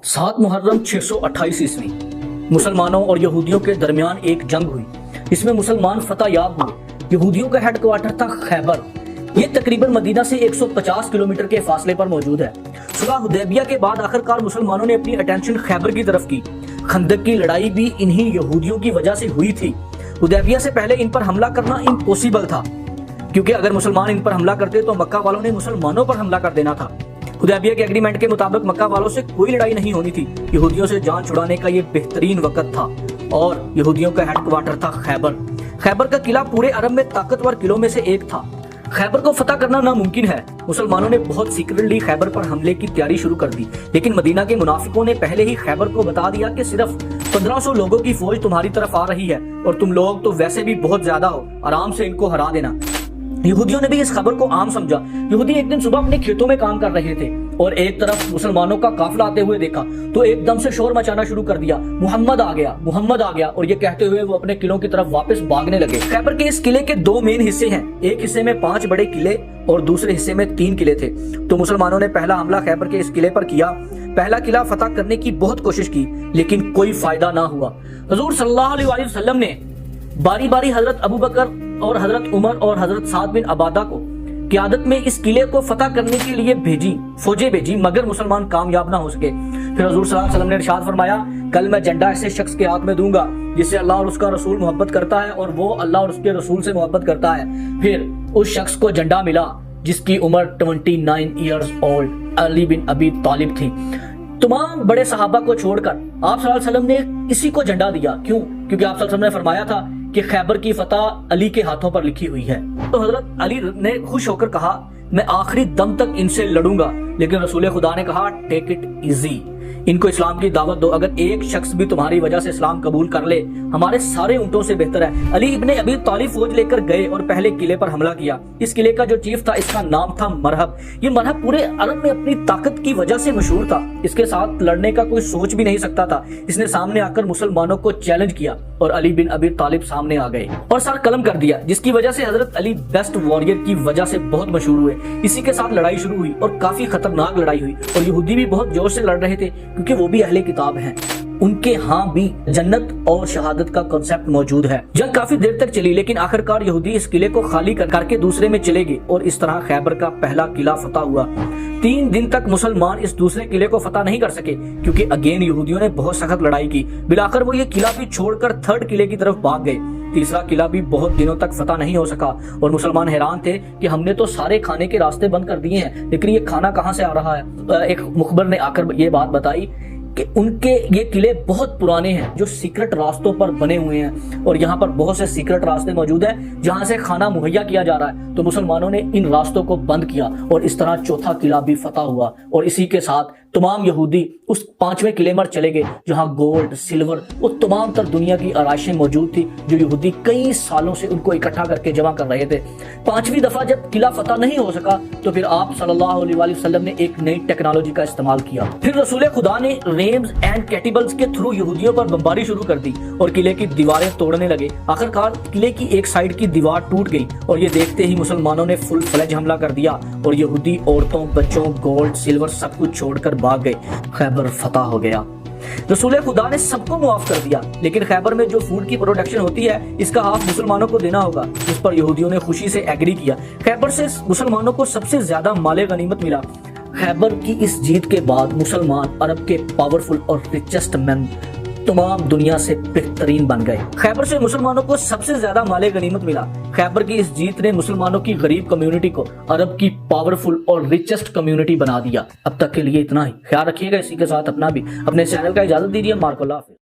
7 मुहर्रम 628 ईस्वी मुसलमानों और यहूदियों के दरमियान एक जंग हुई। इसमें मुसलमान फतह याब हुए। यहूदियों का हेडक्वार्टर था खैबर। ये तकरीबन मदीना से 150 किलोमीटर के फासले पर मौजूद है। सुलह हुदैबिया के बाद आखिरकार मुसलमानों ने अपनी अटेंशन खैबर की तरफ की। खंदक की लड़ाई भी इन्हीं यहूदियों की वजह से हुई थी। हुदैबिया से पहले इन पर हमला करना इम्पॉसिबल था, क्योंकि अगर मुसलमान इन पर हमला करते तो मक्का वालों ने मुसलमानों पर हमला कर देना था। हुदैबिया के एग्रीमेंट के मुताबिक मक्का वालों से कोई लड़ाई नहीं होनी थी। यहूदियों से जान छुड़ाने का ये बेहतरीन वक्त था और यहूदियों का हेडक्वार्टर था खैबर। खैबर का किला पूरे अरब में ताकतवर किलों में से एक था। खैबर को फतह करना नामुमकिन है। मुसलमानों ने बहुत सीक्रेटली खैबर पर हमले की तैयारी शुरू कर दी, लेकिन मदीना के मुनाफिकों ने पहले ही खैबर को बता दिया कि सिर्फ 1500 लोगों की फौज तुम्हारी तरफ आ रही है और तुम लोग तो वैसे भी बहुत ज्यादा हो, आराम से इनको हरा देना। यहूदियों ने भी इस खबर को आम समझा। यहूदी एक दिन सुबह अपने खेतों में काम कर रहे थे और एक तरफ मुसलमानों का काफिला आते हुए देखा तो एकदम से शोर मचाना शुरू कर दिया, मुहम्मद आ गया, मुहम्मद आ गया। और ये कहते हुए वो अपने किलों की तरफ वापस भागने लगे। खैबर के इस किले के 2 मेन हिस्से हैं। एक हिस्से में 5 बड़े किले और दूसरे हिस्से में 3 किले थे। तो मुसलमानों ने पहला हमला खैबर के इस किले पर किया। पहला किला फतह करने की बहुत कोशिश की, लेकिन कोई फायदा ना हुआ। हुजूर सल्लल्लाहु अलैहि वसल्लम ने बारी बारी हजरत अबू बकर और हजरत उमर और हजरत साद बिन अबादा को क़यादत में इस किले को फतह करने के लिए फौजें भेजी, मगर मुसलमान कामयाब ना हो सके। फिर हुजूर सल्लल्लाहु अलैहि वसल्लम ने इरशाद फरमाया, कल मैं झंडा ऐसे शख्स के हाथ में दूंगा जिससे अल्लाह और उसका रसूल मोहब्बत करता है और वो अल्लाह और उसके रसूल से मोहब्बत करता है। फिर उस शख्स को झंडा मिला जिसकी उम्र 29 ईयर्स ओल्ड अली बिन अबी तालिब थी। तमाम बड़े सहाबा को छोड़कर आप सल्लल्लाहु अलैहि वसल्लम ने इसी को झंडा दिया। क्यों? क्योंकि आप सल्लल्लाहु अलैहि वसल्लम ने फरमाया था कि खैबर की फतह अली के हाथों पर लिखी हुई है। तो हजरत अली ने खुश होकर कहा, मैं आखिरी दम तक इनसे लड़ूंगा। लेकिन रसूल खुदा ने कहा, टेक इट इजी, इनको इस्लाम की दावत दो। अगर एक शख्स भी तुम्हारी वजह से इस्लाम कबूल कर ले, हमारे सारे ऊंटों से बेहतर है। अली इब्ने अबी तालिब फौज लेकर गए और पहले किले पर हमला किया। इस किले का जो चीफ था, इसका नाम था मरहब। ये मरहब पूरे अरब में अपनी ताकत की वजह से मशहूर था। इसके साथ लड़ने का कोई सोच भी नहीं सकता था। इसने सामने आकर मुसलमानों को चैलेंज किया और अली बिन अबी तालिब सामने आ गए और सर कलम कर दिया, जिसकी वजह से हजरत अली बेस्ट वॉरियर की वजह से बहुत मशहूर हुए। इसी के साथ लड़ाई शुरू हुई और काफी खतरनाक लड़ाई हुई और यहूदी भी बहुत जोश से लड़ रहे थे, क्योंकि वो भी अहले किताब हैं। उनके यहाँ भी जन्नत और शहादत का कॉन्सेप्ट मौजूद है। जंग काफी देर तक चली, लेकिन आखिरकार यहूदी इस किले को खाली करके दूसरे में चले गए और इस तरह खैबर का पहला किला फतह हुआ। 3 दिन तक मुसलमान इस दूसरे किले को फतह नहीं कर सके, क्योंकि अगेन यहूदियों ने बहुत सख्त लड़ाई की। बिलाखिर वो ये किला भी छोड़कर 3rd किले की तरफ भाग गए। तीसरा किला भी बहुत दिनों तक फतह नहीं हो सका और मुसलमान हैरान थे कि हमने तो सारे खाने के रास्ते बंद कर दिए हैं, लेकिन ये खाना कहाँ से आ रहा है। एक मुखबर ने आकर ये बात बताई कि उनके ये किले बहुत पुराने हैं, जो सीक्रेट रास्तों पर बने हुए हैं और यहाँ पर बहुत से सीक्रेट रास्ते मौजूद हैं जहाँ से खाना मुहैया किया जा रहा है। तो मुसलमानों ने इन रास्तों को बंद किया और इस तरह चौथा किला भी फतह हुआ और इसी के साथ तमाम यहूदी उस 5वें किले पर चले गए, जहाँ गोल्ड, सिल्वर, वो तमाम तर दुनिया की आराइशें मौजूद थी, जो यहूदी कई सालों से उनको इकट्ठा करके जमा कर रहे थे। 5वीं दफा जब किला फतह नहीं हो सका तो फिर आप सल्लल्लाहु अलैहि वसल्लम ने एक नई टेक्नोलॉजी का इस्तेमाल किया। फिर रसूल खुदा ने रेम्स एंड कैटिबल्स के थ्रू यहूदियों पर बमबारी शुरू कर दी और किले की दीवारें तोड़ने लगे। आखिरकार किले की एक साइड की दीवार टूट गई और ये देखते ही मुसलमानों ने फुल फ्लेज हमला कर दिया और यहूदी औरतों, बच्चों, गोल्ड, सिल्वर सब कुछ छोड़कर भाग गए। खैबर फतह हो गया। रसूल खुदा ने सबको मुआफ कर दिया, लेकिन खैबर में जो फूड की प्रोडक्शन होती है, इसका हाफ मुसलमानों को देना होगा। इस पर यहूदियों ने खुशी से एग्री किया। खैबर से मुसलमानों को सबसे ज्यादा माले गनीमत मिला। खैबर की इस जीत के बाद मुसलमान अरब के पावरफुल और रिचेस्ट मैन तमाम दुनिया से बेहतरीन बन गए। खैबर से मुसलमानों को सबसे ज्यादा माले गनीमत मिला। खैबर की इस जीत ने मुसलमानों की गरीब कम्युनिटी को अरब की पावरफुल और रिचेस्ट कम्युनिटी बना दिया। अब तक के लिए इतना ही। ख्याल रखिएगा। इसी के साथ अपना भी अपने चैनल का इजाजत दीजिए। मार्को अल्लाह हाफिज़।